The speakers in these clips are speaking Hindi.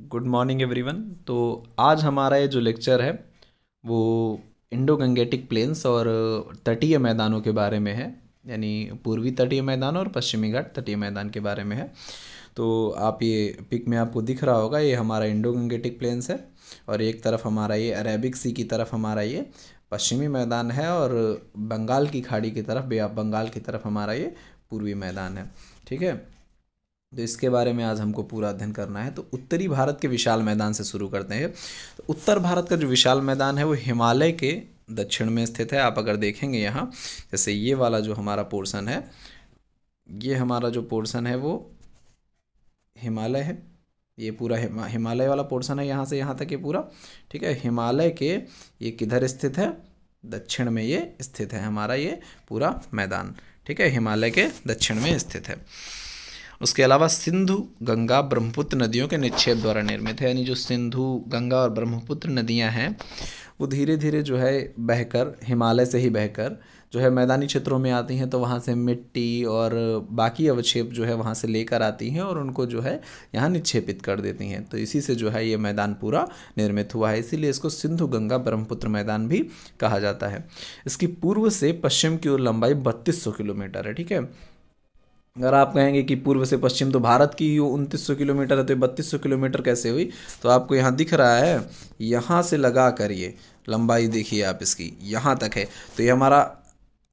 Good morning everyone. तो आज हमारा ये जो लेक्चर है वो इंडो गंगेटिक प्लेन्स और तटीय मैदानों के बारे में है, यानी पूर्वी तटीय मैदान और पश्चिमी घाट तटीय मैदान के बारे में है। तो आप ये पिक में आपको दिख रहा होगा, ये हमारा इंडो गंगेटिक प्लेन्स है और एक तरफ हमारा ये अरेबिक सी की तरफ हमारा ये पश्चिमी मैदान है और बंगाल की खाड़ी की तरफ, बे ऑफ बंगाल की तरफ हमारा ये पूर्वी मैदान है। ठीक है, तो इसके बारे में आज हमको पूरा अध्ययन करना है। तो उत्तरी भारत के विशाल मैदान से शुरू करते हैं। तो उत्तर भारत का जो विशाल मैदान है वो हिमालय के दक्षिण में स्थित है। आप अगर देखेंगे यहाँ, जैसे ये वाला जो हमारा पोर्शन है, ये हमारा जो पोर्शन है वो हिमालय है। ये पूरा हिमालय वाला पोर्शन है, यहाँ से यहाँ तक ये पूरा। ठीक है, हिमालय के ये किधर स्थित है? दक्षिण में ये स्थित है हमारा ये पूरा मैदान। ठीक है, हिमालय के दक्षिण में स्थित है। उसके अलावा सिंधु, गंगा, ब्रह्मपुत्र नदियों के निक्षेप द्वारा निर्मित है। यानी जो सिंधु, गंगा और ब्रह्मपुत्र नदियां हैं वो धीरे धीरे जो है बहकर, हिमालय से ही बहकर जो है मैदानी क्षेत्रों में आती हैं। तो वहाँ से मिट्टी और बाकी अवक्षेप जो है वहाँ से लेकर आती हैं और उनको जो है यहाँ निक्षेपित कर देती हैं। तो इसी से जो है ये मैदान पूरा निर्मित हुआ है, इसीलिए इसको सिंधु, गंगा, ब्रह्मपुत्र मैदान भी कहा जाता है। इसकी पूर्व से पश्चिम की ओर लंबाई 3200 किलोमीटर है। ठीक है, अगर आप कहेंगे कि पूर्व से पश्चिम तो भारत की 2900 किलोमीटर है, तो 3200 किलोमीटर कैसे हुई? तो आपको यहाँ दिख रहा है, यहाँ से लगा कर ये लंबाई देखिए आप इसकी, यहाँ तक है। तो ये हमारा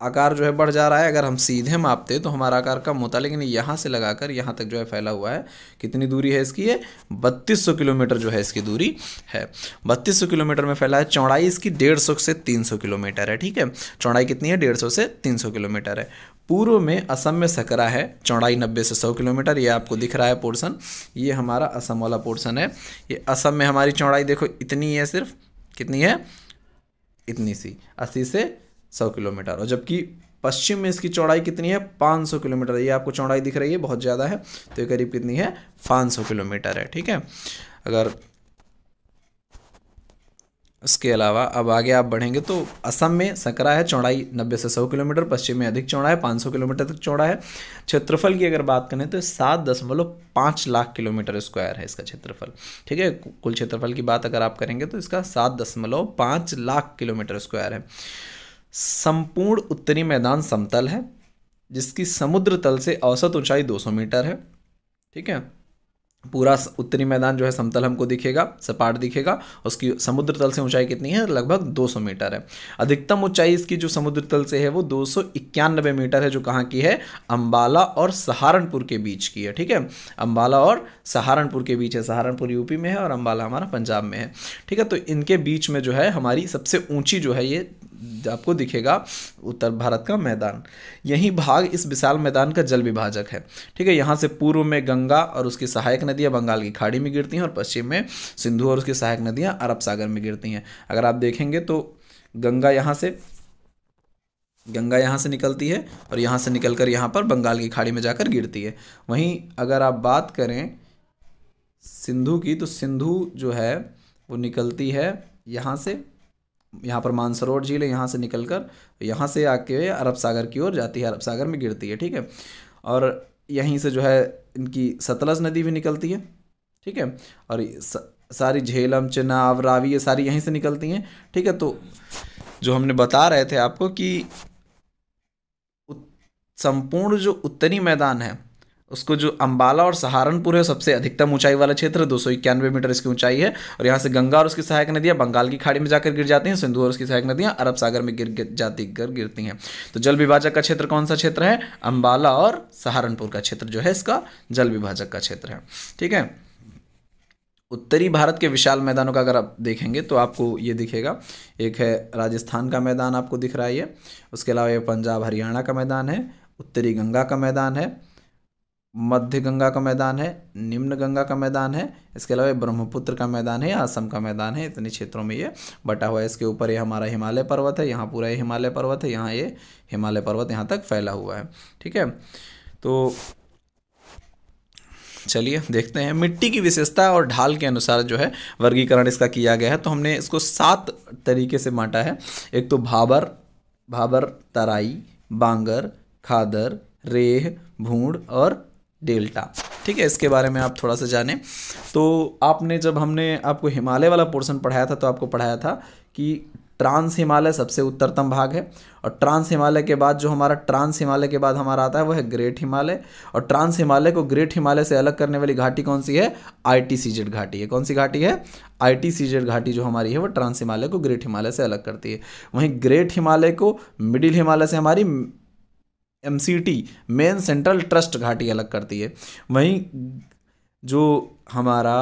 आकार जो है बढ़ जा रहा है। अगर हम सीधे मापते तो हमारा आकार कम होता, लेकिन यहाँ से लगाकर यहाँ तक जो है फैला हुआ है। कितनी दूरी है इसकी? ये 3200 किलोमीटर जो है इसकी दूरी है। 3200 किलोमीटर में फैला है। चौड़ाई इसकी 150 से 300 किलोमीटर है। ठीक है, चौड़ाई कितनी है? 150 से 300 किलोमीटर है। पूर्व में असम में सकरा है, चौड़ाई 90 से 100 किलोमीटर। ये आपको दिख रहा है पोर्शन, ये हमारा असम वाला पोर्शन है। ये असम में हमारी चौड़ाई देखो इतनी है, सिर्फ कितनी है? इतनी सी, 80 से 100 किलोमीटर। और जबकि पश्चिम में इसकी चौड़ाई कितनी है? 500 किलोमीटर। ये आपको चौड़ाई दिख रही है, बहुत ज़्यादा है। तो ये करीब कितनी है? 500 किलोमीटर है। ठीक है, अगर इसके अलावा अब आगे आप बढ़ेंगे तो असम में सकरा है, चौड़ाई 90 से 100 किलोमीटर। पश्चिम में अधिक चौड़ा है, 500 किलोमीटर तक चौड़ा है। क्षेत्रफल की अगर बात करें तो 7.5 लाख किलोमीटर स्क्वायर है इसका क्षेत्रफल। ठीक है, कुल क्षेत्रफल की बात अगर आप करेंगे तो इसका 7.5 लाख किलोमीटर स्क्वायर है। संपूर्ण उत्तरी मैदान समतल है, जिसकी समुद्र तल से औसत ऊंचाई 200 मीटर है। ठीक है, पूरा उत्तरी मैदान जो है समतल हमको दिखेगा, सपाट दिखेगा। उसकी समुद्र तल से ऊंचाई कितनी है? लगभग 200 मीटर है। अधिकतम ऊंचाई इसकी जो समुद्र तल से है वो 291 मीटर है, जो कहाँ की है? अंबाला और सहारनपुर के बीच की है। ठीक है, अंबाला और सहारनपुर के बीच है। सहारनपुर यूपी में है और अंबाला हमारा पंजाब में है। ठीक है, तो इनके बीच में जो है हमारी सबसे ऊंची जो है ये आपको दिखेगा उत्तर भारत का मैदान। यही भाग इस विशाल मैदान का जल विभाजक है। ठीक है, यहाँ से पूर्व में गंगा और उसकी सहायक नदियाँ बंगाल की खाड़ी में गिरती हैं और पश्चिम में सिंधु और उसकी सहायक नदियाँ अरब सागर में गिरती हैं। अगर आप देखेंगे तो गंगा यहाँ से निकलती है और यहाँ से निकलकर यहाँ पर बंगाल की खाड़ी में जाकर गिरती है। वहीं अगर आप बात करें सिंधु की, तो सिंधु जो है वो निकलती है यहाँ से, यहाँ पर मानसरोवर झील है, यहाँ से निकलकर यहाँ से आके अरब सागर की ओर जाती है, अरब सागर में गिरती है। ठीक है, और यहीं से जो है इनकी सतलज नदी भी निकलती है। ठीक है, और सारी झेलम, चेनाब, रावी ये सारी यहीं से निकलती हैं। ठीक है, तो जो हमने बता रहे थे आपको कि संपूर्ण जो उत्तरी मैदान है उसको जो अंबाला और सहारनपुर है सबसे अधिकतम ऊंचाई वाला क्षेत्र, 291 मीटर इसकी ऊंचाई है। और यहाँ से गंगा और उसकी सहायक नदियाँ बंगाल की खाड़ी में जाकर गिर जाती हैं, सिंधु और उसकी सहायक नदियाँ अरब सागर में गिरती हैं। तो जल विभाजक का क्षेत्र कौन सा क्षेत्र है? अंबाला और सहारनपुर का क्षेत्र जो है इसका जल विभाजक का क्षेत्र है। ठीक है, उत्तरी भारत के विशाल मैदानों का अगर आप देखेंगे तो आपको ये दिखेगा, एक है राजस्थान का मैदान आपको दिख रहा है ये। उसके अलावा ये पंजाब हरियाणा का मैदान है, उत्तरी गंगा का मैदान है, मध्य गंगा का मैदान है, निम्न गंगा का मैदान है। इसके अलावा ब्रह्मपुत्र का मैदान है, असम का मैदान है। इतने क्षेत्रों में ये बटा हुआ है। इसके ऊपर ये हमारा हिमालय पर्वत है, यहाँ पूरा ये हिमालय पर्वत है, यहाँ ये हिमालय पर्वत यहाँ तक फैला हुआ है। ठीक है, तो चलिए देखते हैं। मिट्टी की विशेषता और ढाल के अनुसार जो है वर्गीकरण इसका किया गया है। तो हमने इसको 7 तरीके से बांटा है। एक तो भाबर, तराई, बांगर, खादर, रेह, भूड़ और डेल्टा। ठीक है, इसके बारे में आप थोड़ा सा जानें। तो आपने जब हमने आपको हिमालय वाला पोर्शन पढ़ाया था तो आपको पढ़ाया था कि ट्रांस हिमालय सबसे उत्तरतम भाग है, और ट्रांस हिमालय के बाद जो हमारा ट्रांस हिमालय के बाद हमारा आता है वो है ग्रेट हिमालय, और ट्रांस हिमालय को ग्रेट हिमालय से अलग करने वाली घाटी कौन सी है? ITCZ घाटी है। कौन सी घाटी है? ITCZ घाटी जो हमारी है वो ट्रांस हिमालय को ग्रेट हिमालय से अलग करती है। वहीं ग्रेट हिमालय को मिडिल हिमालय से हमारी MCT मेन सेंट्रल ट्रस्ट घाटी अलग करती है। वहीं जो हमारा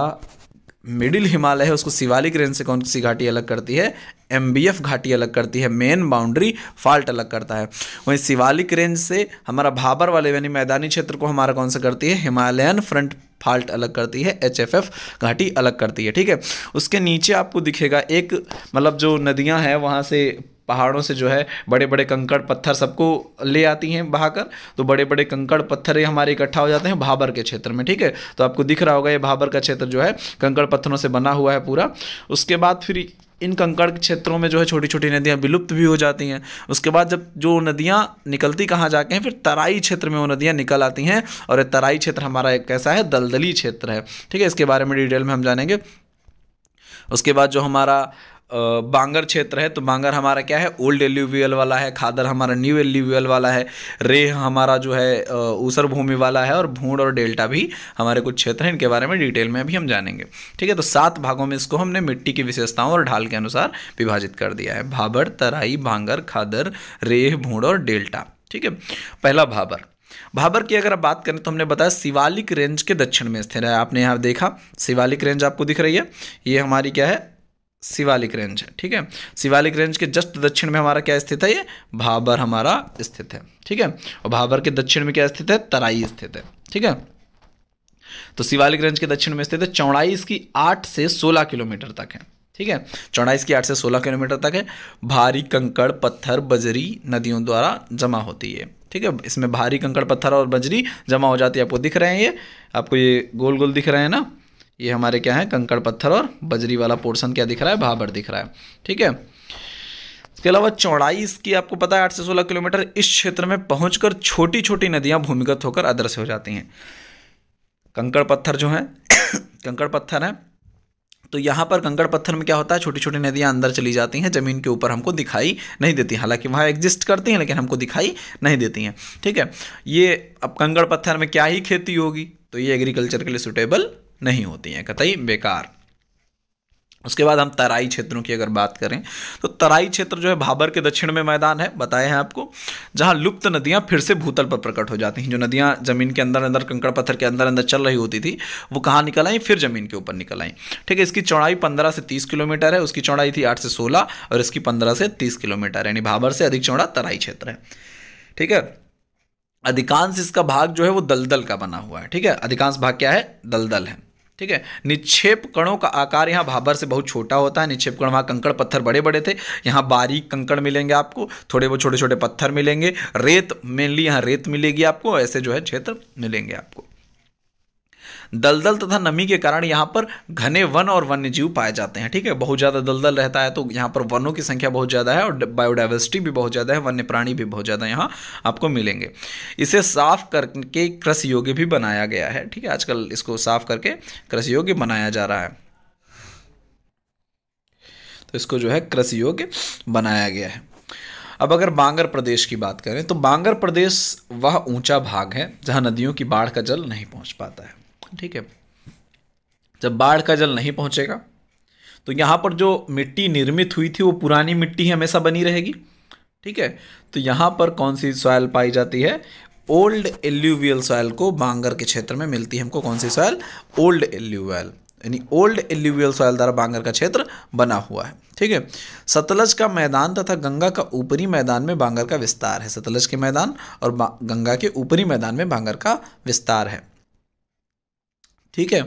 मिडिल हिमालय है उसको शिवालिक रेंज से कौन सी घाटी अलग करती है? MBF घाटी अलग करती है, मेन बाउंड्री फॉल्ट अलग करता है। वहीं शिवालिक रेंज से हमारा भाबर वाले यानी मैदानी क्षेत्र को हमारा कौन सा करती है? हिमालयन फ्रंट फॉल्ट अलग करती है, HFF घाटी अलग करती है। ठीक है, उसके नीचे आपको दिखेगा एक मतलब जो नदियां हैं वहाँ से पहाड़ों से जो है बड़े बड़े कंकड़ पत्थर सबको ले आती हैं बहाकर, तो बड़े बड़े कंकड़ पत्थर ये हमारे इकट्ठा हो जाते हैं भाबर के क्षेत्र में। ठीक है, तो आपको दिख रहा होगा ये भाबर का क्षेत्र जो है कंकड़ पत्थरों से बना हुआ है पूरा। उसके बाद फिर इन कंकड़ क्षेत्रों में जो है छोटी छोटी नदियाँ विलुप्त भी हो जाती हैं। उसके बाद जब जो नदियाँ निकलती कहाँ जाके हैं? फिर तराई क्षेत्र में वो नदियाँ निकल आती हैं, और ये तराई क्षेत्र हमारा एक कैसा है? दलदली क्षेत्र है। ठीक है, इसके बारे में डिटेल में हम जानेंगे। उसके बाद जो हमारा बांगर क्षेत्र है, तो बांगर हमारा क्या है? ओल्ड एल्यूवियल वाला है, खादर हमारा न्यू एल्यूवियल वाला है, रेह हमारा जो है ऊसर भूमि वाला है, और भूड़ और डेल्टा भी हमारे कुछ क्षेत्र हैं। इनके बारे में डिटेल में अभी हम जानेंगे। ठीक है, तो 7 भागों में इसको हमने मिट्टी की विशेषताओं और ढाल के अनुसार विभाजित कर दिया है। भाबर, तराई, बांगर, खादर, रेह, भूड़ और डेल्टा। ठीक है, पहला भाबर। भाबर की अगर आप बात करें तो हमने बताया शिवालिक रेंज के दक्षिण में स्थित है। आपने यहाँ देखा शिवालिक रेंज आपको दिख रही है, ये हमारी क्या है? शिवालिक रेंज है। ठीक है, शिवालिक रेंज के जस्ट दक्षिण में हमारा क्या स्थित है? ये भाबर हमारा स्थित है। ठीक है, और भाबर के दक्षिण में क्या स्थित है? तराई स्थित है। ठीक है, तो शिवालिक रेंज के दक्षिण में स्थित है। चौड़ाई इसकी 8 से 16 किलोमीटर तक है। ठीक है, चौड़ाई इसकी 8 से 16 किलोमीटर तक है। भारी कंकड़ पत्थर बजरी नदियों द्वारा जमा होती है। ठीक है, इसमें भारी कंकड़ पत्थर और बजरी जमा हो जाती है। आपको दिख रहे हैं ये, आपको ये गोल गोल दिख रहे हैं ना, ये हमारे क्या है? कंकड़ पत्थर और बजरी वाला पोर्शन क्या दिख रहा है? भाबर दिख रहा है। ठीक है, इसके अलावा चौड़ाई इसकी आपको पता है 8 से 16 किलोमीटर। इस क्षेत्र में पहुंचकर छोटी छोटी नदियां भूमिगत होकर अदृश्य हो जाती हैं। कंकड़ पत्थर जो हैं कंकड़ पत्थर हैं, तो यहाँ पर कंकड़ पत्थर में क्या होता है? छोटी छोटी नदियाँ अंदर चली जाती हैं, ज़मीन के ऊपर हमको दिखाई नहीं देती। हालांकि वहाँ एग्जिस्ट करती हैं लेकिन हमको दिखाई नहीं देती हैं। ठीक है, ये अब कंकड़ पत्थर में क्या ही खेती होगी, तो ये एग्रीकल्चर के लिए सुटेबल नहीं होती हैं, कतई बेकार। उसके बाद हम तराई क्षेत्रों की अगर बात करें तो तराई क्षेत्र जो है भाबर के दक्षिण में मैदान है, बताए हैं आपको, जहां लुप्त नदियां फिर से भूतल पर प्रकट हो जाती हैं। जो नदियां जमीन के अंदर अंदर कंकड़ पत्थर के अंदर अंदर चल रही होती थी वो कहाँ निकल आई? फिर जमीन के ऊपर निकल आई। ठीक है, इसकी चौड़ाई 15 से 30 किलोमीटर है। उसकी चौड़ाई थी 8 से 16 और इसकी 15 से 30 किलोमीटर, यानी भाबर से अधिक चौड़ा तराई क्षेत्र है। ठीक है, अधिकांश इसका भाग जो है वो दलदल का बना हुआ है। ठीक है, अधिकांश भाग क्या है? दलदल है। ठीक है, निक्षेप कणों का आकार यहाँ भाबर से बहुत छोटा होता है। निक्षेप कण वहाँ कंकड़ पत्थर बड़े बड़े थे, यहाँ बारीक कंकड़ मिलेंगे आपको, थोड़े वो छोटे छोटे पत्थर मिलेंगे, रेत मेनली यहाँ रेत मिलेगी आपको, ऐसे जो है क्षेत्र मिलेंगे आपको। दलदल तथा नमी के कारण यहाँ पर घने वन और वन्य जीव पाए जाते हैं। ठीक है, बहुत ज़्यादा दलदल रहता है तो यहाँ पर वनों की संख्या बहुत ज़्यादा है और बायोडाइवर्सिटी भी बहुत ज़्यादा है, वन्य प्राणी भी बहुत ज़्यादा यहाँ आपको मिलेंगे। इसे साफ करके कृषि योग्य भी बनाया गया है। ठीक है, आजकल इसको साफ करके कृषि योग्य बनाया जा रहा है, तो इसको जो है कृषि योग्य बनाया गया है। अब अगर बांगर प्रदेश की बात करें तो बांगर प्रदेश वह ऊंचा भाग है जहां नदियों की बाढ़ का जल नहीं पहुंच पाता है। ठीक है, जब बाढ़ का जल नहीं पहुंचेगा तो यहाँ पर जो मिट्टी निर्मित हुई थी वो पुरानी मिट्टी हमेशा बनी रहेगी। ठीक है, तो यहाँ पर कौन सी सॉइल पाई जाती है? ओल्ड एल्यूवियल सॉइल को बांगर के क्षेत्र में मिलती है हमको। कौन सी सॉइल? ओल्ड एल्यूवियल, यानी ओल्ड एल्यूवियल सॉइल द्वारा बांगर का क्षेत्र बना हुआ है। ठीक है, सतलज का मैदान तथा गंगा का ऊपरी मैदान में बांगर का विस्तार है। सतलज के मैदान और गंगा के ऊपरी मैदान में बांगर का विस्तार है। ठीक है,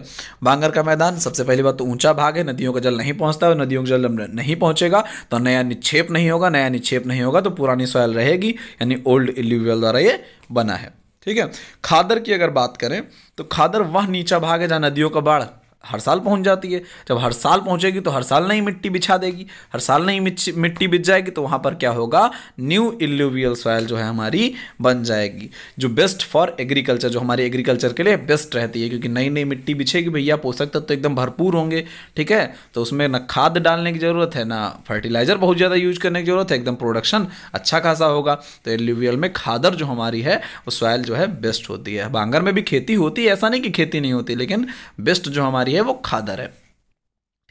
बांगर का मैदान सबसे पहली बात तो ऊंचा भाग है, नदियों का जल नहीं पहुंचता है, नदियों का जल नहीं पहुंचेगा तो नया निक्षेप नहीं होगा, नया निक्षेप नहीं होगा तो पुरानी सॉइल रहेगी, यानी ओल्ड एल्यूवियल द्वारा ये बना है। ठीक है, खादर की अगर बात करें तो खादर वह नीचा भाग है जहाँ नदियों का बाढ़ हर साल पहुंच जाती है। जब हर साल पहुंचेगी तो हर साल नई मिट्टी बिछा देगी, हर साल नई मिट्टी बिछ जाएगी, तो वहां पर क्या होगा, न्यू इल्यूवियल सॉइल जो है हमारी बन जाएगी, जो बेस्ट फॉर एग्रीकल्चर, जो हमारी एग्रीकल्चर के लिए बेस्ट रहती है, क्योंकि नई नई मिट्टी बिछेगी भैया, पोषक तत्व तो एकदम भरपूर होंगे। ठीक है, तो उसमें ना खाद डालने की जरूरत है, ना फर्टिलाइजर बहुत ज़्यादा यूज करने की जरूरत है, एकदम प्रोडक्शन अच्छा खासा होगा। तो एल्यूवियल में खादर जो हमारी है वो सॉइल जो है बेस्ट होती है। बांगर में भी खेती होती है, ऐसा नहीं कि खेती नहीं होती, लेकिन बेस्ट जो हमारी है वो खादर है।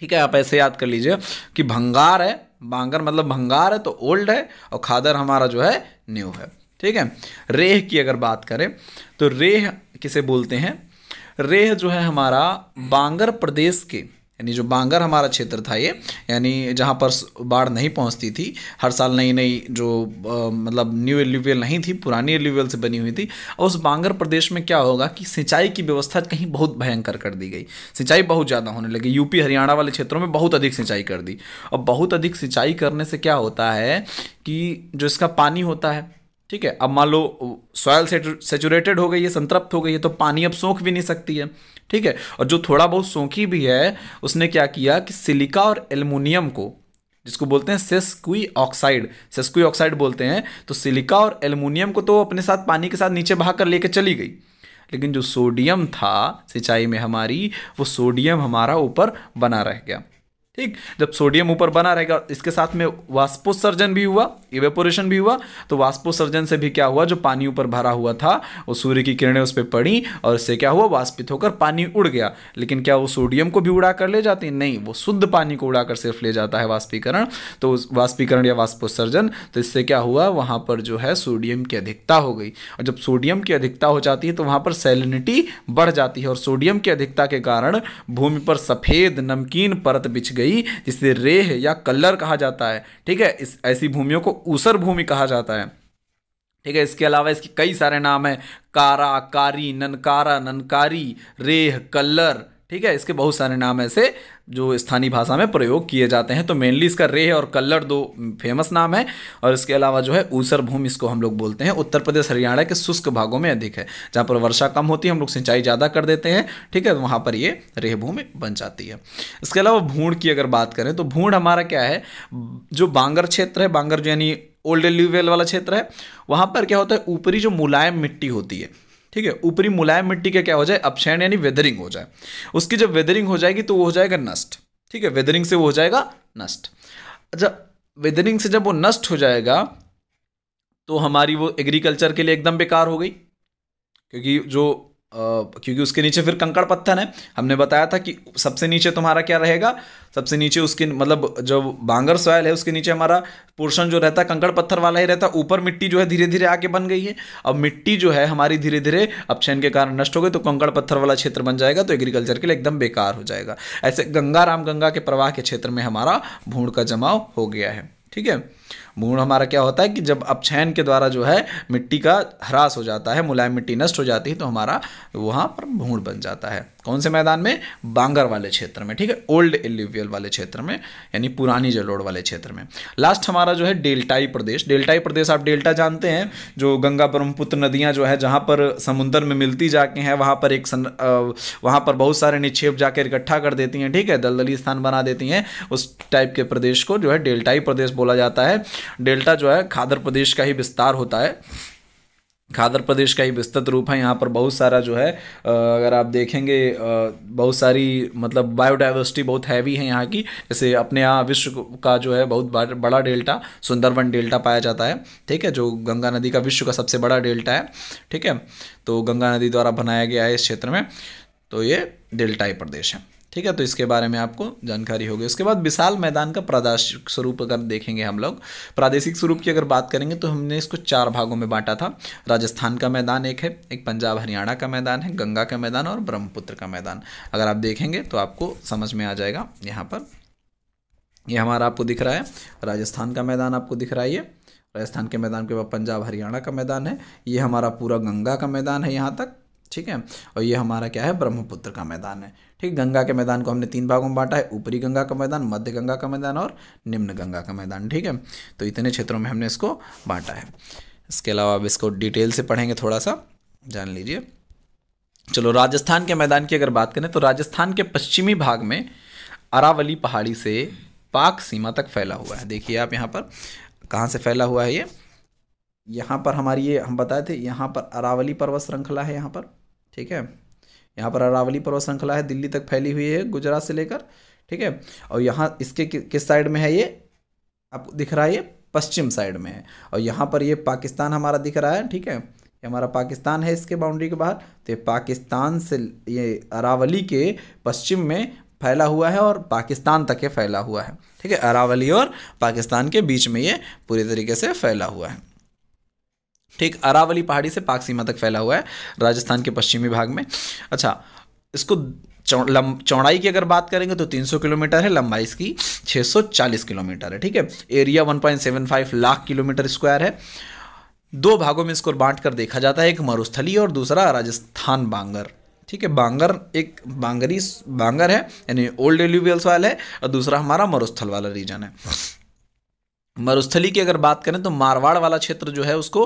ठीक है, आप ऐसे याद कर लीजिए कि भंगार है, बांगर मतलब भंगार है तो ओल्ड है, और खादर हमारा जो है न्यू है। ठीक है, रेह की अगर बात करें तो रेह किसे बोलते हैं, रेह जो है हमारा बांगर प्रदेश के, यानी जो बांगर हमारा क्षेत्र था ये, यानी जहाँ पर बाढ़ नहीं पहुँचती थी, हर साल नई नई जो मतलब न्यू एल्यूवियल नहीं थी, पुरानी एल्यूवियल से बनी हुई थी। और उस बांगर प्रदेश में क्या होगा कि सिंचाई की व्यवस्था कहीं बहुत भयंकर कर दी गई, सिंचाई बहुत ज़्यादा होने लगी, यूपी हरियाणा वाले क्षेत्रों में बहुत अधिक सिंचाई कर दी। और बहुत अधिक सिंचाई करने से क्या होता है कि जो इसका पानी होता है, ठीक है, अब मान लो सॉयल सेचुरेटेड हो गई है, संतृप्त हो गई है, तो पानी अब सोख भी नहीं सकती है। ठीक है, और जो थोड़ा बहुत सोखी भी है उसने क्या किया कि सिलिका और एल्युमिनियम को, जिसको बोलते हैं सेस्क्वी ऑक्साइड बोलते हैं, तो सिलिका और एल्युमिनियम को तो अपने साथ पानी के साथ नीचे बहा कर लेके चली गई, लेकिन जो सोडियम था सिंचाई में हमारी, वो सोडियम हमारा ऊपर बना रह गया। ठीक, जब सोडियम ऊपर बना रहेगा, इसके साथ में वाष्पोत्सर्जन भी हुआ, इवेपोरेशन भी हुआ, तो वाष्पोत्सर्जन से भी क्या हुआ, जो पानी ऊपर भरा हुआ था वो सूर्य की किरणें उस पर पड़ी और इससे क्या हुआ, वाष्पित होकर पानी उड़ गया। लेकिन क्या वो सोडियम को भी उड़ा कर ले जाती? नहीं, वो शुद्ध पानी को उड़ाकर सिर्फ ले जाता है वाष्पीकरण। तो वाष्पीकरण या वाष्पोत्सर्जन, तो इससे क्या हुआ, वहाँ पर जो है सोडियम की अधिकता हो गई, और जब सोडियम की अधिकता हो जाती है तो वहाँ पर सैलिनिटी बढ़ जाती है, और सोडियम की अधिकता के कारण भूमि पर सफ़ेद नमकीन परत बिछ गई, जिसे रेह या कल्लर कहा जाता है। ठीक है, इस ऐसी भूमियों को ऊसर भूमि कहा जाता है। ठीक है, इसके अलावा इसके कई सारे नाम है, कारा, कारी, ननकारा, ननकारी, रेह, कल्लर। ठीक है, इसके बहुत सारे नाम ऐसे जो स्थानीय भाषा में प्रयोग किए जाते हैं। तो मेनली इसका रेह और कल्लर दो फेमस नाम है, और इसके अलावा जो है ऊसर भूमि इसको हम लोग बोलते हैं। उत्तर प्रदेश हरियाणा के शुष्क भागों में अधिक है, जहाँ पर वर्षा कम होती है, हम लोग सिंचाई ज़्यादा कर देते हैं। ठीक है, तो वहाँ पर ये रेह भूमि बन जाती है। इसके अलावा भूण की अगर बात करें तो भूण हमारा क्या है, जो बांगर क्षेत्र है, बांगर जो यानी ओल्ड एल्यूवियल वाला क्षेत्र है, वहाँ पर क्या होता है, ऊपरी जो मुलायम मिट्टी होती है, ठीक है, ऊपरी मुलायम मिट्टी का क्या हो जाए, अपक्षयण यानी वेदरिंग हो जाए। उसकी जब वेदरिंग हो जाएगी तो वो हो जाएगा नष्ट। ठीक है, वेदरिंग से वो हो जाएगा नष्ट। जब वेदरिंग से जब वो नष्ट हो जाएगा तो हमारी वो एग्रीकल्चर के लिए एकदम बेकार हो गई, क्योंकि उसके नीचे फिर कंकड़ पत्थर है। हमने बताया था कि सबसे नीचे तुम्हारा क्या रहेगा, सबसे नीचे उसके मतलब जो बांगर सॉयल है उसके नीचे हमारा पोर्शन जो रहता है कंकड़ पत्थर वाला ही रहता है। ऊपर मिट्टी जो है धीरे धीरे आके बन गई है। अब मिट्टी जो है हमारी धीरे धीरे अपक्षयन के कारण नष्ट हो गई, तो कंकड़ पत्थर वाला क्षेत्र बन जाएगा, तो एग्रीकल्चर के लिए एकदम बेकार हो जाएगा। ऐसे गंगा के प्रवाह के क्षेत्र में हमारा भूण का जमाव हो गया है। ठीक है, भूण हमारा क्या होता है कि जब अपक्षयन के द्वारा जो है मिट्टी का ह्रास हो जाता है, मुलायम मिट्टी नष्ट हो जाती है, तो हमारा वहाँ पर भूण बन जाता है। कौन से मैदान में? बांगर वाले क्षेत्र में। ठीक है, ओल्ड एल्यूवियल वाले क्षेत्र में, यानी पुरानी जलोढ़ वाले क्षेत्र में। लास्ट हमारा जो है डेल्टाई प्रदेश। डेल्टाई प्रदेश, आप डेल्टा जानते हैं, जो गंगा ब्रह्मपुत्र नदियाँ जो है जहाँ पर समुद्र में मिलती जाके हैं, वहाँ पर वहाँ पर बहुत सारे निक्षेप जाकर इकट्ठा कर देती हैं। ठीक है, दलदली स्थान बना देती हैं। उस टाइप के प्रदेश को जो है डेल्टाई प्रदेश बोला जाता है। डेल्टा जो है खादर प्रदेश का ही विस्तार होता है, खादर प्रदेश का ही विस्तृत रूप है। यहाँ पर बहुत सारा जो है अगर आप देखेंगे बहुत सारी मतलब बायोडाइवर्सिटी बहुत हैवी है यहाँ की। जैसे अपने यहाँ विश्व का जो है बहुत बड़ा डेल्टा सुंदरवन डेल्टा पाया जाता है। ठीक है, जो गंगा नदी का विश्व का सबसे बड़ा डेल्टा है। ठीक है, तो गंगा नदी द्वारा बनाया गया है इस क्षेत्र में, तो ये डेल्टाई प्रदेश है। ठीक है, तो इसके बारे में आपको जानकारी होगी। उसके बाद विशाल मैदान का प्रादेशिक स्वरूप अगर देखेंगे हम लोग, प्रादेशिक स्वरूप की अगर बात करेंगे तो हमने इसको 4 भागों में बांटा था। राजस्थान का मैदान एक है, एक पंजाब हरियाणा का मैदान है, गंगा का मैदान और ब्रह्मपुत्र का मैदान। अगर आप देखेंगे तो आपको समझ में आ जाएगा। यहाँ पर ये हमारा आपको दिख रहा है राजस्थान का मैदान, आपको दिख रहा है ये राजस्थान के मैदान के बाद पंजाब हरियाणा का मैदान है। ये हमारा पूरा गंगा का मैदान है यहाँ तक। ठीक है, और ये हमारा क्या है, ब्रह्मपुत्र का मैदान है। ठीक, गंगा के मैदान को हमने 3 भागों में बांटा है, ऊपरी गंगा का मैदान, मध्य गंगा का मैदान और निम्न गंगा का मैदान। ठीक है, तो इतने क्षेत्रों में हमने इसको बांटा है। इसके अलावा अब इसको डिटेल से पढ़ेंगे, थोड़ा सा जान लीजिए। चलो राजस्थान के मैदान की अगर बात करें तो राजस्थान के पश्चिमी भाग में अरावली पहाड़ी से पाक सीमा तक फैला हुआ है। देखिए आप यहाँ पर कहाँ से फैला हुआ है ये, यहाँ पर हमारी ये हम बताए थे, यहाँ पर अरावली पर्वत श्रृंखला है यहाँ पर, ठीक है। यहाँ पर अरावली पर्वत श्रृंखला है, दिल्ली तक फैली हुई है गुजरात से लेकर, ठीक है। और यहाँ इसके किस साइड में है ये, आपको दिख रहा है ये पश्चिम साइड में है। और यहाँ पर ये पाकिस्तान हमारा दिख रहा है, ठीक है, ये हमारा पाकिस्तान है इसके बाउंड्री के बाहर। तो ये पाकिस्तान से ये अरावली के पश्चिम में फैला हुआ है और पाकिस्तान तक ये फैला हुआ है, ठीक है। अरावली और पाकिस्तान के बीच में ये पूरी तरीके से फैला हुआ है, ठीक। अरावली पहाड़ी से पाक सीमा तक फैला हुआ है राजस्थान के पश्चिमी भाग में। अच्छा, इसको चौड़ाई की अगर बात करेंगे तो 300 किलोमीटर है, लंबाई इसकी 640 किलोमीटर है, ठीक है। एरिया 1.75 लाख किलोमीटर स्क्वायर है। दो भागों में इसको बांट कर देखा जाता है, एक मरुस्थली और दूसरा राजस्थान बांगर, ठीक है। बांगर एक बांगर है यानी ओल्ड एल्यूवियल सॉइल है, और दूसरा हमारा मरुस्थल वाला रीजन है। मरुस्थली की अगर बात करें तो मारवाड़ वाला क्षेत्र जो है उसको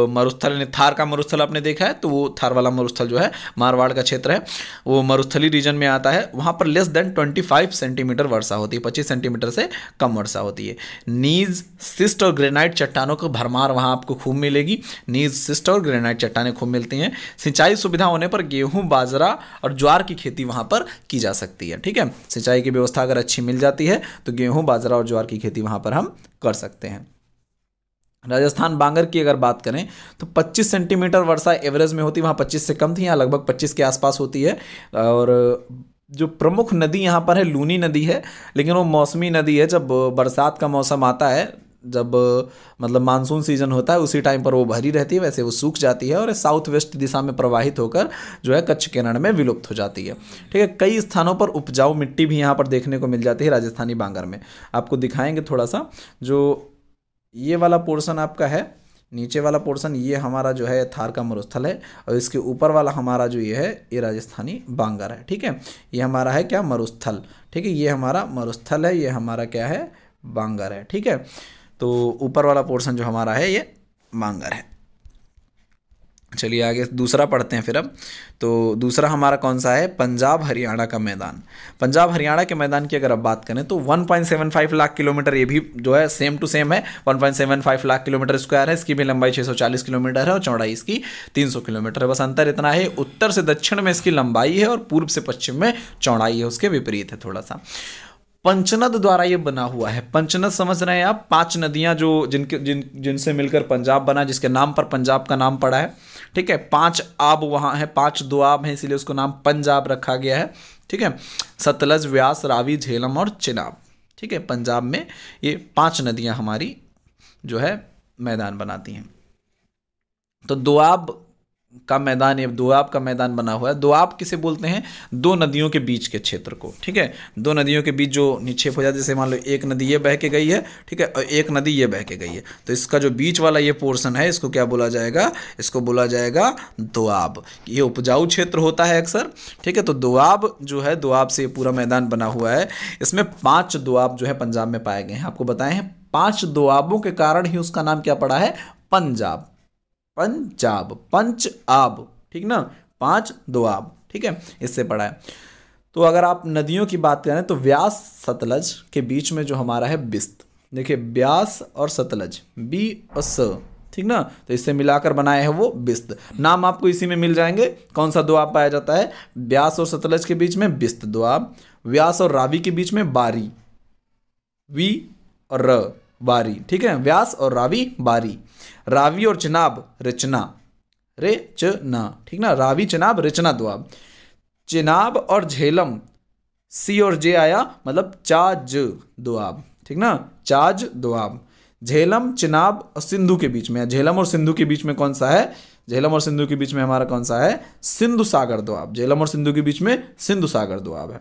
मरुस्थल यानी थार का मरुस्थल आपने देखा है, तो वो थार वाला मरुस्थल जो है मारवाड़ का क्षेत्र है, वो मरुस्थली रीजन में आता है। वहाँ पर लेस देन 25 सेंटीमीटर वर्षा होती है, 25 सेंटीमीटर से कम वर्षा होती है। नीज, सिस्ट और ग्रेनाइट चट्टानों को भरमार वहाँ आपको खूब मिलेगी। नीज, सिस्ट और ग्रेनाइट चट्टानें खूब मिलती हैं। सिंचाई सुविधा होने पर गेहूँ, बाजरा और ज्वार की खेती वहाँ पर की जा सकती है, ठीक है। सिंचाई की व्यवस्था अगर अच्छी मिल जाती है तो गेहूँ, बाजरा और ज्वार की खेती वहाँ पर हम कर सकते हैं। राजस्थान बांगर की अगर बात करें तो 25 सेंटीमीटर वर्षा एवरेज में होती है, वहाँ 25 से कम थी, यहाँ लगभग 25 के आसपास होती है। और जो प्रमुख नदी यहाँ पर है लूनी नदी है, लेकिन वो मौसमी नदी है। जब बरसात का मौसम आता है, जब मतलब मानसून सीजन होता है, उसी टाइम पर वो भरी रहती है, वैसे वो सूख जाती है और साउथ वेस्ट दिशा में प्रवाहित होकर जो है कच्छ के रण में विलुप्त हो जाती है, ठीक है। कई स्थानों पर उपजाऊ मिट्टी भी यहाँ पर देखने को मिल जाती है राजस्थानी बांगर में। आपको दिखाएंगे थोड़ा सा, जो ये वाला पोर्शन आपका है, नीचे वाला पोर्शन ये हमारा जो है थार का मरुस्थल है, और इसके ऊपर वाला हमारा जो ये है ये राजस्थानी बांगर है, ठीक है। ये हमारा है क्या, मरुस्थल, ठीक है। ये हमारा मरुस्थल है, ये हमारा क्या है, बांगर है, ठीक है। तो ऊपर वाला पोर्शन जो हमारा है ये बांगर है। चलिए आगे दूसरा पढ़ते हैं फिर अब। तो दूसरा हमारा कौन सा है, पंजाब हरियाणा का मैदान। पंजाब हरियाणा के मैदान की अगर आप बात करें तो 1.75 लाख किलोमीटर, ये भी जो है सेम टू सेम है, 1.75 लाख किलोमीटर स्क्वायर है। इसकी भी लंबाई 640 किलोमीटर है और चौड़ाई इसकी 300 किलोमीटर है। बस अंतर इतना है, उत्तर से दक्षिण में इसकी लंबाई है और पूर्व से पश्चिम में चौड़ाई है, उसके विपरीत है थोड़ा सा। पंचनद द्वारा ये बना हुआ है। पंचनद समझ रहे हैं आप, 5 नदियां जो जिनसे मिलकर पंजाब बना, जिसके नाम पर पंजाब का नाम पड़ा है, ठीक है। 5 आब वहाँ है, 5 दोआब हैं, इसीलिए उसको नाम पंजाब रखा गया है, ठीक है। सतलज, व्यास, रावी, झेलम और चिनाब, ठीक है। पंजाब में ये 5 नदियां हमारी जो है मैदान बनाती हैं। तो दोआब का मैदान, ये दोआब का मैदान बना हुआ है। दोआब किसे बोलते हैं, दो नदियों के बीच के क्षेत्र को, ठीक है। दो नदियों के बीच जो निक्षेप हो जाता है, जैसे मान लो एक नदी ये बह के गई है, ठीक है, और एक नदी ये बह के गई है, तो इसका जो बीच वाला ये पोर्शन है, इसको क्या बोला जाएगा, इसको बोला जाएगा दोआब। ये उपजाऊ क्षेत्र होता है अक्सर, ठीक है। तो दोआब जो है, दोआब से पूरा मैदान बना हुआ है। इसमें 5 दोआब जो है पंजाब में पाए गए हैं। आपको बताए हैं 5 दोआबों के कारण ही उसका नाम क्या पड़ा है, पंजाब। पंजाब, पंच आब, ठीक ना, 5 दोआब, ठीक है, इससे पढ़ा है। तो अगर आप नदियों की बात करें तो व्यास सतलज के बीच में जो हमारा है बिस्त, देखिए व्यास और सतलज, बी और स, ठीक ना, तो इससे मिलाकर बनाए हैं वो बिस्त। नाम आपको इसी में मिल जाएंगे। कौन सा दोआब पाया जाता है, व्यास और सतलज के बीच में बिस्त दोआब, व्यास और रावी के बीच में बारी, वी और र, बारी, ठीक है, व्यास और रावी बारी। रावी और चिनाब रचना, रेचना, ठीक ना, रावी, चिनाब, रचना दोआब। चिनाब और झेलम, सी और जे आया मतलब चाज दोआब, ठीक ना, चाज दोआब। झेलम, चिनाब और सिंधु के बीच में, झेलम और सिंधु के बीच में कौन सा है, झेलम और सिंधु के बीच में हमारा कौन सा है, सिंधु सागर दोआब। झेलम और सिंधु के बीच में सिंधु सागर दोआब है,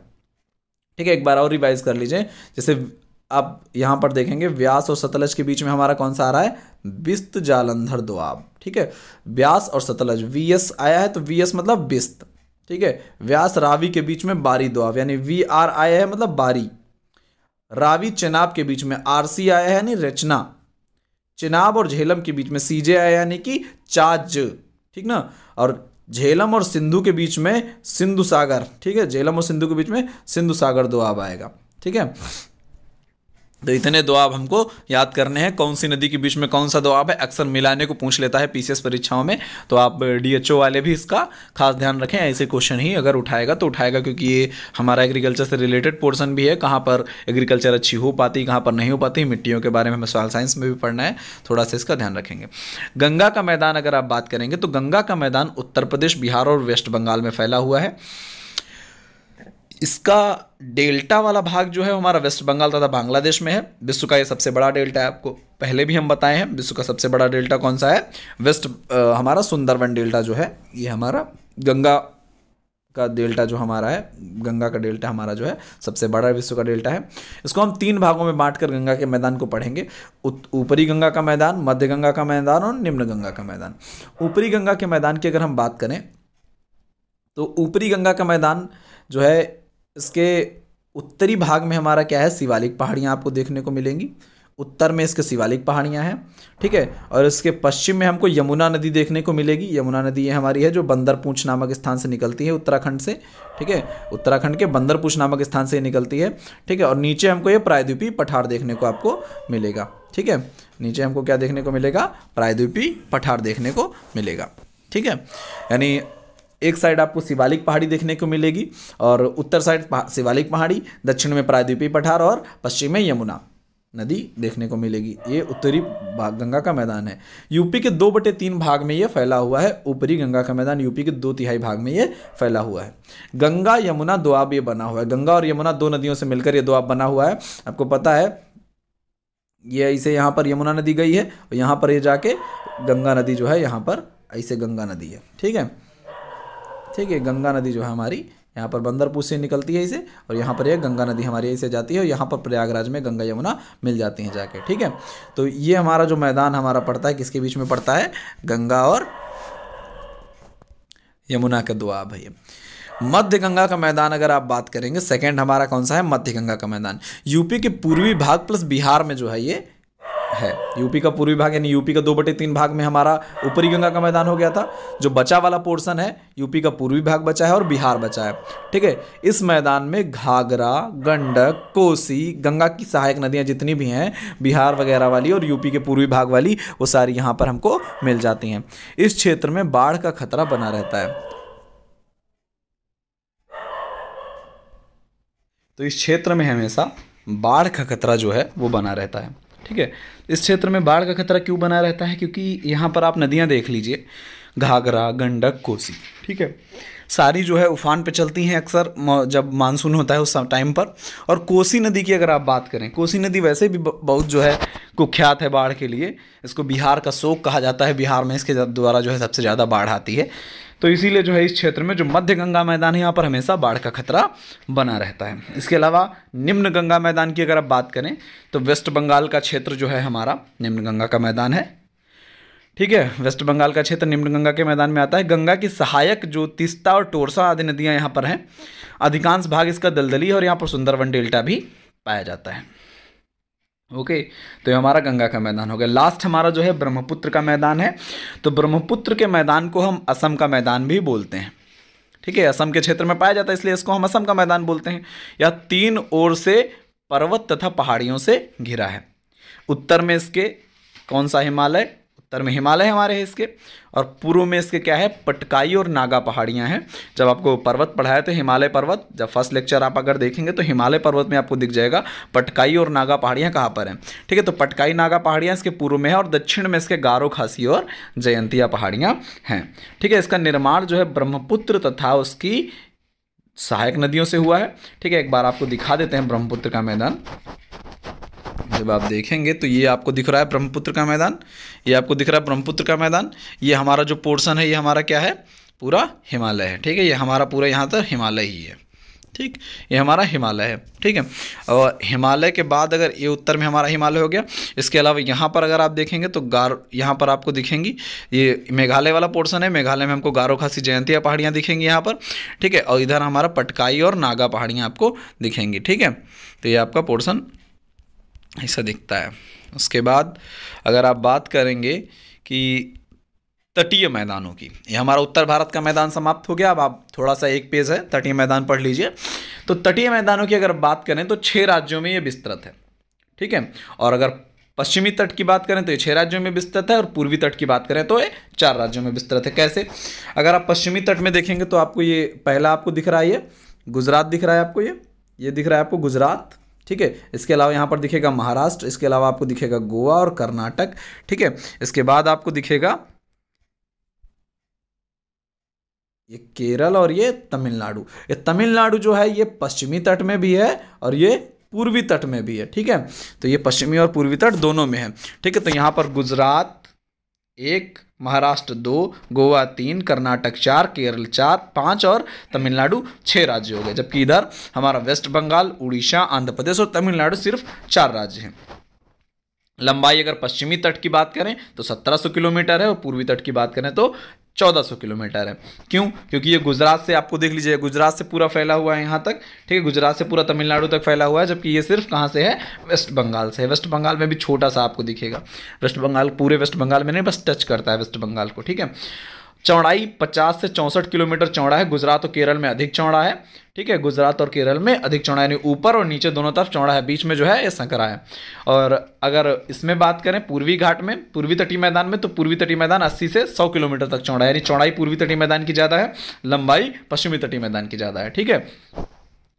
ठीक है। एक बार और रिवाइज कर लीजिए। जैसे आप यहां पर देखेंगे व्यास और सतलज के बीच में हमारा कौन सा आ रहा है, बिस्त जालंधर दोआब, ठीक है। व्यास और सतलज, वीएस आया है तो वीएस मतलब बिस्त, ठीक है। व्यास रावी के बीच में बारी दोआब, यानी वी आर आया है मतलब बारी। रावी चिनाब के बीच में आरसी आया है यानी रचना। चिनाब और झेलम के बीच में सीजे आया यानी कि चाज, ठीक ना। और झेलम और सिंधु के बीच में सिंधु सागर, ठीक है, झेलम और सिंधु के बीच में सिंधु सागर दोआब आएगा, ठीक है। तो इतने दोआब हमको याद करने हैं। कौन सी नदी के बीच में कौन सा दोआब है, अक्सर मिलाने को पूछ लेता है पीसीएस परीक्षाओं में, तो आप डीएचओ वाले भी इसका खास ध्यान रखें। ऐसे क्वेश्चन ही अगर उठाएगा तो उठाएगा, क्योंकि ये हमारा एग्रीकल्चर से रिलेटेड पोर्शन भी है। कहाँ पर एग्रीकल्चर अच्छी हो पाती, कहाँ पर नहीं हो पाती, मिट्टियों के बारे में हमें सॉइल साइंस में भी पढ़ना है, थोड़ा सा इसका ध्यान रखेंगे। गंगा का मैदान अगर आप बात करेंगे तो गंगा का मैदान उत्तर प्रदेश, बिहार और वेस्ट बंगाल में फैला हुआ है। इसका डेल्टा वाला भाग जो है हमारा वेस्ट बंगाल तथा बांग्लादेश में है। विश्व का ये सबसे बड़ा डेल्टा है, आपको पहले भी हम बताए हैं। विश्व का सबसे बड़ा डेल्टा कौन सा है, हमारा सुंदरवन डेल्टा जो है, ये हमारा गंगा का डेल्टा जो हमारा है, गंगा का डेल्टा हमारा जो है सबसे बड़ा विश्व का डेल्टा है। इसको हम 3 भागों में बांटकर गंगा के मैदान को पढ़ेंगे। ऊपरी गंगा का मैदान, मध्य गंगा का मैदान और निम्न गंगा का मैदान। ऊपरी गंगा के मैदान की अगर हम बात करें तो ऊपरी गंगा का मैदान जो है, इसके उत्तरी भाग में हमारा क्या है, शिवालिक पहाड़ियाँ आपको देखने को मिलेंगी। उत्तर में इसके शिवालिक पहाड़ियाँ हैं, ठीक है। और इसके पश्चिम में हमको यमुना नदी देखने को मिलेगी। यमुना नदी ये हमारी है जो बंदरपूंछ नामक स्थान से निकलती है उत्तराखंड से, ठीक है। उत्तराखंड के बंदरपूंछ नामक स्थान से निकलती है, ठीक है। और नीचे हमको ये प्रायद्वीपीय पठार देखने को आपको मिलेगा, ठीक है। नीचे हमको क्या देखने को मिलेगा, प्रायद्वीपीय पठार देखने को मिलेगा, ठीक है। यानी एक साइड आपको शिवालिक पहाड़ी देखने को मिलेगी और उत्तर साइड शिवालिक पहाड़ी, दक्षिण में प्रायद्वीपीय पठार और पश्चिम में यमुना नदी देखने को मिलेगी। ये उत्तरी भाग गंगा का मैदान है। यूपी के 2/3 भाग में ये फैला हुआ है। ऊपरी गंगा का मैदान यूपी के 2/3 भाग में ये फैला हुआ है। गंगा यमुना दोआब ये बना हुआ है। गंगा और यमुना 2 नदियों से मिलकर ये दोआब बना हुआ है। आपको पता है ये ऐसे यहाँ पर यमुना नदी गई है और यहाँ पर ये जाके गंगा नदी जो है, यहाँ पर ऐसे गंगा नदी है, ठीक है, ठीक है। गंगा नदी जो है हमारी यहाँ पर बंदरपूंछ से निकलती है इसे, और यहाँ पर यह गंगा नदी हमारी ऐसे जाती है और यहाँ पर प्रयागराज में गंगा यमुना मिल जाती हैं जाके, ठीक है। तो ये हमारा जो मैदान हमारा पड़ता है, किसके बीच में पड़ता है, गंगा और यमुना का दोआब है ये। मध्य गंगा का मैदान अगर आप बात करेंगे, सेकंड हमारा कौन सा है, मध्य गंगा का मैदान। यूपी के पूर्वी भाग प्लस बिहार में जो है ये है। यूपी का पूर्वी भाग यानी यूपी का 2/3 भाग में हमारा ऊपरी गंगा का मैदान हो गया था। जो बचा वाला पोर्शन है, यूपी का पूर्वी भाग बचा है और बिहार बचा है, ठीक है। इस मैदान में घाघरा, गंडक, कोसी, गंगा की सहायक नदियां जितनी भी हैं, बिहार वगैरह वाली और यूपी के पूर्वी भाग वाली, वो सारी यहाँ पर हमको मिल जाती हैं। इस क्षेत्र में बाढ़ का खतरा बना रहता है। तो इस क्षेत्र में हमेशा बाढ़ का खतरा जो है वो बना रहता है, ठीक है। इस क्षेत्र में बाढ़ का खतरा क्यों बना रहता है, क्योंकि यहाँ पर आप नदियाँ देख लीजिए, घाघरा, गंडक, कोसी, ठीक है, सारी जो है उफान पे चलती हैं अक्सर जब मानसून होता है उस टाइम पर। और कोसी नदी की अगर आप बात करें, कोसी नदी वैसे भी बहुत जो है कुख्यात है बाढ़ के लिए। इसको बिहार का शोक कहा जाता है। बिहार में इसके द्वारा जो है सबसे ज़्यादा बाढ़ आती है। तो इसीलिए जो है इस क्षेत्र में जो मध्य गंगा मैदान है, यहाँ पर हमेशा बाढ़ का खतरा बना रहता है। इसके अलावा निम्न गंगा मैदान की अगर आप बात करें तो वेस्ट बंगाल का क्षेत्र जो है हमारा निम्न गंगा का मैदान है, ठीक है। वेस्ट बंगाल का क्षेत्र निम्न गंगा के मैदान में आता है। गंगा की सहायक जो तीस्ता और टोरसा आदि नदियाँ यहाँ पर हैं। अधिकांश भाग इसका दलदली है और यहाँ पर सुंदरवन डेल्टा भी पाया जाता है। ओके, तो ये हमारा गंगा का मैदान हो गया। लास्ट हमारा जो है ब्रह्मपुत्र का मैदान है। तो ब्रह्मपुत्र के मैदान को हम असम का मैदान भी बोलते हैं, ठीक है। असम के क्षेत्र में पाया जाता है इसलिए इसको हम असम का मैदान बोलते हैं। यह 3 ओर से पर्वत तथा पहाड़ियों से घिरा है। उत्तर में इसके कौन सा हिमालय, उत्तर में हिमालय हमारे हैं इसके, और पूर्व में इसके क्या है, पटकाई और नागा पहाड़ियाँ हैं। जब आपको पर्वत पढ़ाया तो हिमालय पर्वत, जब फर्स्ट लेक्चर आप अगर देखेंगे तो हिमालय पर्वत में आपको दिख जाएगा पटकाई और नागा पहाड़ियाँ कहाँ पर हैं, ठीक है। तो पटकाई नागा पहाड़ियाँ इसके पूर्व में है और दक्षिण में इसके गारो, खासी और जयंतिया पहाड़ियाँ हैं, ठीक है। इसका निर्माण जो है ब्रह्मपुत्र तथा उसकी सहायक नदियों से हुआ है, ठीक है। एक बार आपको दिखा देते हैं ब्रह्मपुत्र का मैदान। जब आप देखेंगे तो ये आपको दिख रहा है ब्रह्मपुत्र का मैदान, ये आपको दिख रहा है ब्रह्मपुत्र का मैदान। ये हमारा जो पोर्शन है ये हमारा क्या है, पूरा हिमालय है, ठीक है। ये हमारा पूरा यहाँ तक हिमालय ही है, ठीक। ये हमारा हिमालय है, ठीक है। और हिमालय के बाद अगर ये उत्तर में हमारा हिमालय हो गया, इसके अलावा यहाँ पर अगर आप देखेंगे तो यहाँ पर आपको दिखेंगी, ये मेघालय वाला पोर्शन है। मेघालय में हमको गारो, खासी, जयंतिया पहाड़ियाँ दिखेंगी यहाँ पर, ठीक है। और इधर हमारा पटकाई और नागा पहाड़ियाँ आपको दिखेंगी, ठीक है। तो ये आपका पोर्शन ऐसा दिखता है। उसके बाद अगर आप बात करेंगे कि तटीय मैदानों की। ये हमारा उत्तर भारत का मैदान समाप्त हो गया। अब आप थोड़ा सा एक पेज है तटीय मैदान पढ़ लीजिए। तो तटीय मैदानों की अगर बात करें तो 6 राज्यों में ये विस्तृत है, ठीक है। और अगर पश्चिमी तट की बात करें तो ये 6 राज्यों में विस्तृत है, और पूर्वी तट की बात करें तो ये 4 राज्यों में विस्तृत है। कैसे? अगर आप पश्चिमी तट में देखेंगे तो आपको ये पहला आपको दिख रहा है, ये गुजरात दिख रहा है आपको, ये दिख रहा है आपको गुजरात, ठीक है। इसके अलावा यहाँ पर दिखेगा महाराष्ट्र, इसके अलावा आपको दिखेगा गोवा और कर्नाटक, ठीक है। इसके बाद आपको दिखेगा ये केरल और ये तमिलनाडु। ये तमिलनाडु जो है ये पश्चिमी तट में भी है और ये पूर्वी तट में भी है, ठीक है। तो ये पश्चिमी और पूर्वी तट दोनों में है, ठीक है। तो यहाँ पर गुजरात 1, महाराष्ट्र 2, गोवा 3, कर्नाटक 4, केरल 4, 5 और तमिलनाडु 6 राज्य हो गए। जबकि इधर हमारा वेस्ट बंगाल, उड़ीसा, आंध्र प्रदेश और तमिलनाडु सिर्फ 4 राज्य हैं। लंबाई अगर पश्चिमी तट की बात करें तो 1700 किलोमीटर है, और पूर्वी तट की बात करें तो 1400 किलोमीटर है। क्यों? क्योंकि ये गुजरात से आपको देख लीजिए, गुजरात से पूरा फैला हुआ है यहाँ तक, ठीक है। गुजरात से पूरा तमिलनाडु तक फैला हुआ है, जबकि ये सिर्फ कहाँ से है? वेस्ट बंगाल से है। वेस्ट बंगाल में भी छोटा सा आपको दिखेगा। वेस्ट बंगाल पूरे वेस्ट बंगाल में नहीं, बस टच करता है वेस्ट बंगाल को, ठीक है। चौड़ाई 50 से 64 किलोमीटर चौड़ा है। गुजरात और केरल में अधिक चौड़ा है, ठीक है। गुजरात और केरल में अधिक चौड़ा, यानी ऊपर और नीचे दोनों तरफ चौड़ा है, बीच में जो है ये संकरा है। और अगर इसमें बात करें पूर्वी घाट में, पूर्वी तटीय मैदान में, तो पूर्वी तटीय मैदान 80 से 100 किलोमीटर तक चौड़ा है, यानी चौड़ाई पूर्वी तटीय मैदान की ज़्यादा है, लंबाई पश्चिमी तटीय मैदान की ज़्यादा है, ठीक है।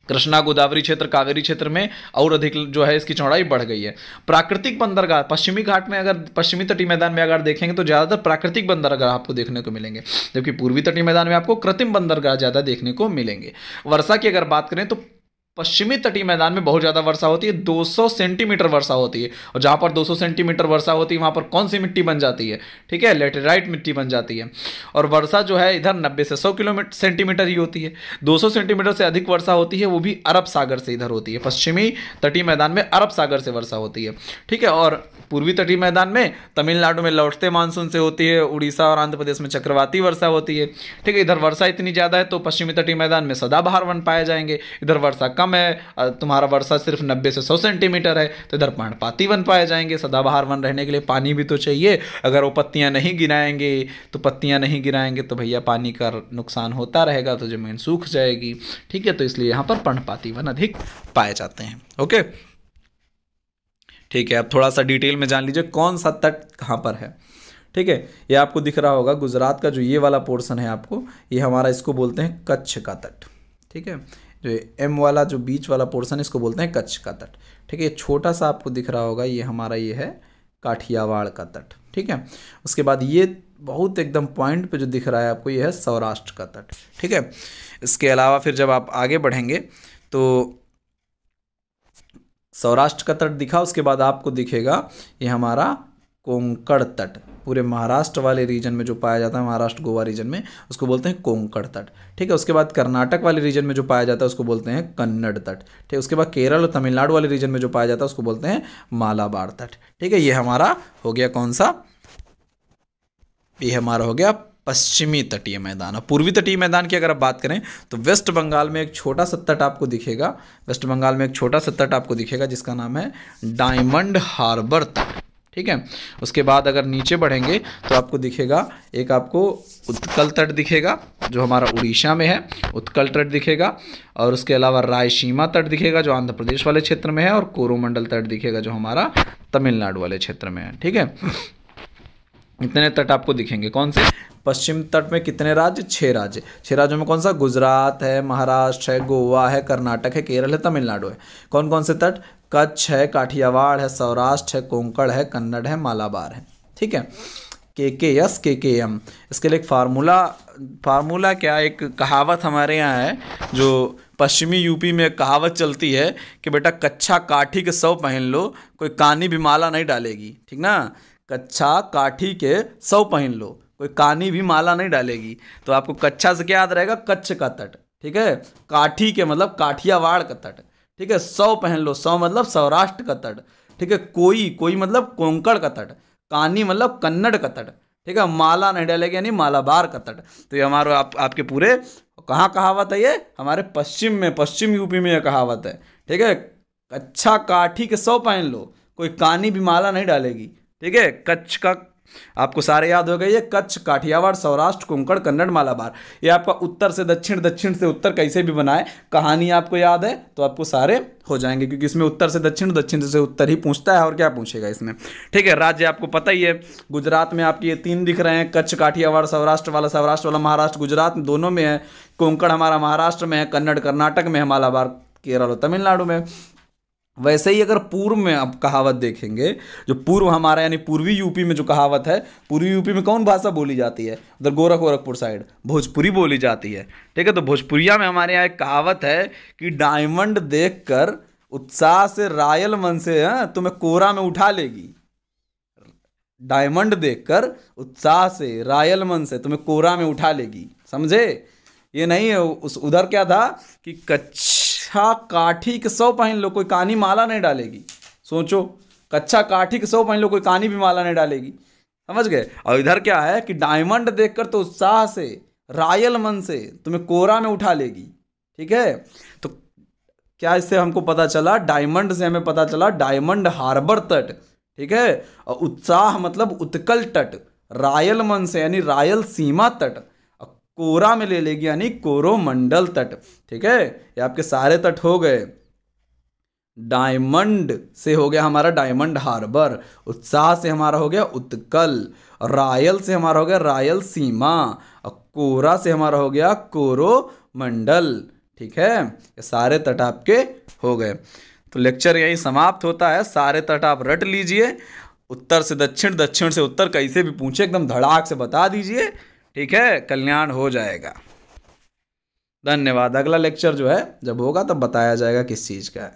कृष्णा गोदावरी क्षेत्र, कावेरी क्षेत्र में और अधिक जो है इसकी चौड़ाई बढ़ गई है। प्राकृतिक बंदरगाह पश्चिमी घाट में, अगर पश्चिमी तटीय मैदान में अगर देखेंगे तो ज़्यादातर प्राकृतिक बंदरगाह आपको देखने को मिलेंगे, जबकि पूर्वी तटीय मैदान में आपको कृत्रिम बंदरगाह ज़्यादा देखने को मिलेंगे। वर्षा की अगर बात करें तो पश्चिमी तटीय मैदान में बहुत ज़्यादा वर्षा होती है, 200 सेंटीमीटर वर्षा होती है। और जहाँ पर 200 सेंटीमीटर वर्षा होती है वहाँ पर कौन सी मिट्टी बन जाती है? ठीक है, लेटेराइट मिट्टी बन जाती है। और वर्षा जो है इधर 90 से 100 सेंटीमीटर ही होती है। 200 सेंटीमीटर से अधिक वर्षा होती है, वो भी अरब सागर से इधर होती है। पश्चिमी तटीय मैदान में अरब सागर से वर्षा होती है, ठीक है। और पूर्वी तटीय मैदान में तमिलनाडु में लौटते मानसून से होती है, उड़ीसा और आंध्र प्रदेश में चक्रवाती वर्षा होती है, ठीक है। इधर वर्षा इतनी ज़्यादा है तो पश्चिमी तटीय मैदान में सदाबहार वन पाए जाएंगे। इधर वर्षा कम है, तुम्हारा वर्षा सिर्फ 90 से 100 सेंटीमीटर है, तो इधर पर्णपाती वन पाए जाएंगे। सदाबहार वन रहने के लिए पानी भी तो चाहिए। अगर वो पत्तियां नहीं गिराएंगे तो भैया पानी का नुकसान होता रहेगा, तो जमीन सूख जाएगी, ठीक है। तो इसलिए यहाँ पर पर्णपाती वन अधिक पाए जाते हैं। ओके, ठीक है। अब थोड़ा सा डिटेल में जान लीजिए कौन सा तट कहाँ पर है, ठीक है। ये आपको दिख रहा होगा गुजरात का जो ये वाला पोर्शन है आपको, ये हमारा इसको बोलते हैं कच्छ का तट, ठीक है। जो एम वाला जो बीच वाला पोर्शन है इसको बोलते हैं कच्छ का तट, ठीक है। ये छोटा सा आपको दिख रहा होगा, ये हमारा ये है काठियावाड़ का तट, ठीक है। उसके बाद ये बहुत एकदम पॉइंट पे जो दिख रहा है आपको, ये है सौराष्ट्र का तट, ठीक है। इसके अलावा फिर जब आप आगे बढ़ेंगे तो सौराष्ट्र का तट दिखा, उसके बाद आपको दिखेगा ये हमारा कोंकण तट। पूरे महाराष्ट्र वाले रीजन में जो पाया जाता है, महाराष्ट्र गोवा रीजन में, उसको बोलते हैं कोंकण तट, ठीक है। उसके बाद कर्नाटक वाले रीजन में जो पाया जाता है उसको बोलते हैं कन्नड़ तट, ठीक है। उसके बाद केरल और तमिलनाडु वाले रीजन में जो पाया जाता है उसको बोलते हैं मालाबार तट, ठीक है। ये हमारा हो गया कौन सा? ये हमारा हो गया पश्चिमी तटीय मैदान। और पूर्वी तटीय मैदान की अगर आप बात करें तो वेस्ट बंगाल में एक छोटा सा तट आपको दिखेगा, वेस्ट बंगाल में एक छोटा सा तट आपको दिखेगा जिसका नाम है डायमंड हार्बर तट, ठीक है। उसके बाद अगर नीचे बढ़ेंगे तो आपको दिखेगा एक आपको उत्कल तट दिखेगा जो हमारा उड़ीसा में है, उत्कल तट दिखेगा। और उसके अलावा रायसीमा तट दिखेगा जो आंध्र प्रदेश वाले क्षेत्र में है, और कोरोमंडल तट दिखेगा जो हमारा तमिलनाडु वाले क्षेत्र में है, ठीक है। इतने तट आपको दिखेंगे। कौन से? पश्चिम तट में कितने राज्य? 6 राज्य। 6 राज्यों में कौन सा? गुजरात है, महाराष्ट्र है, गोवा है, कर्नाटक है, केरल है, तमिलनाडु है। कौन कौन से तट? कच्छ है, काठियावाड़ है, सौराष्ट्र है, कोंकण है, कन्नड़ है, मालाबार है, ठीक है। KKS KKM, इसके लिए एक फार्मूला क्या, एक कहावत हमारे यहाँ है जो पश्चिमी यूपी में एक कहावत चलती है कि बेटा कच्छा काठी के 100 पहन लो, कोई कानी भी माला नहीं डालेगी, ठीक ना। कच्छा काठी के 100 पहन लो, कोई कानी भी माला नहीं डालेगी। तो आपको कच्छा से क्या याद रहेगा? कच्छ का तट, ठीक है। काठी के मतलब काठियावाड़ का तट, ठीक है। 100 पहन लो, 100 मतलब सौराष्ट्र का तट, ठीक है। कोई मतलब कोंकण का तट, कानी मतलब कन्नड़ का तट, ठीक है। माला नहीं डालेगी यानी मालाबार का तट। तो ये हमारे आपके पूरे कहाँ कहावत है? ये हमारे पश्चिम में, पश्चिम यूपी में यह कहावत है, ठीक है। कच्छा काठी के 100 पहन लो, कोई कानी भी माला नहीं डालेगी, ठीक है। कच्छ का आपको सारे याद हो गए, ये कच्छ, काठियावाड़, सौराष्ट्र, कोंकण, कन्नड़, मालाबार। ये आपका उत्तर से दक्षिण, दक्षिण से उत्तर कैसे भी बनाए, कहानी आपको याद है तो आपको सारे हो जाएंगे, क्योंकि इसमें उत्तर से दक्षिण, दक्षिण से उत्तर ही पूछता है, और क्या पूछेगा इसमें। ठीक है, राज्य आपको पता ही है, गुजरात में आपके ये 3 दिख रहे हैं, कच्छ, काठियावाड़, सौराष्ट्र वाला महाराष्ट्र गुजरात में दोनों में है, कोंकण हमारा महाराष्ट्र में है, कन्नड़ कर्नाटक में है, मालाबार केरल और तमिलनाडु में। वैसे ही अगर पूर्व में आप कहावत देखेंगे, जो पूर्व हमारा यानी पूर्वी यूपी में जो कहावत है, पूर्वी यूपी में कौन भाषा बोली जाती है, उधर गोरखपुर साइड भोजपुरी बोली जाती है। ठीक है, तो भोजपुरिया में हमारे यहाँ एक कहावत है कि डायमंड देखकर उत्साह से रायल मन से तुम्हें कोरा में उठा लेगी। डायमंड देखकर उत्साह से रायल मन से तुम्हें कोरा में उठा लेगी, समझे। ये नहीं है उस उधर क्या था कि कच्चा काठी के 100 पहन लो, कोई कानी माला नहीं डालेगी। सोचो, कच्चा काठी के 100 पहन लो, कोई कानी भी माला नहीं डालेगी, समझ गए। और इधर क्या है कि डायमंड देखकर तो उत्साह से रायल मन से तुम्हें कोरा में उठा लेगी। ठीक है, तो क्या इससे हमको पता चला, डायमंड से हमें पता चला डायमंड हार्बर तट। ठीक है, और उत्साह मतलब उत्कल तट, रायल मन से यानी रायल सीमा तट, कोरा में ले लेगी यानी कोरोमंडल तट। ठीक है, ये आपके सारे तट हो गए। डायमंड से हो गया हमारा डायमंड हार्बर, उत्साह से हमारा हो गया उत्कल, रायल से हमारा हो गया रायल सीमा, और कोरा से हमारा हो गया कोरोमंडल। ठीक है, ये सारे तट आपके हो गए। तो लेक्चर यही समाप्त होता है। सारे तट आप रट लीजिए, उत्तर से दक्षिण, दक्षिण से उत्तर कैसे भी पूछे एकदम धड़ाक से बता दीजिए। ठीक है, कल्याण हो जाएगा। धन्यवाद। अगला लेक्चर जो है जब होगा तब बताया जाएगा किस चीज़ का है।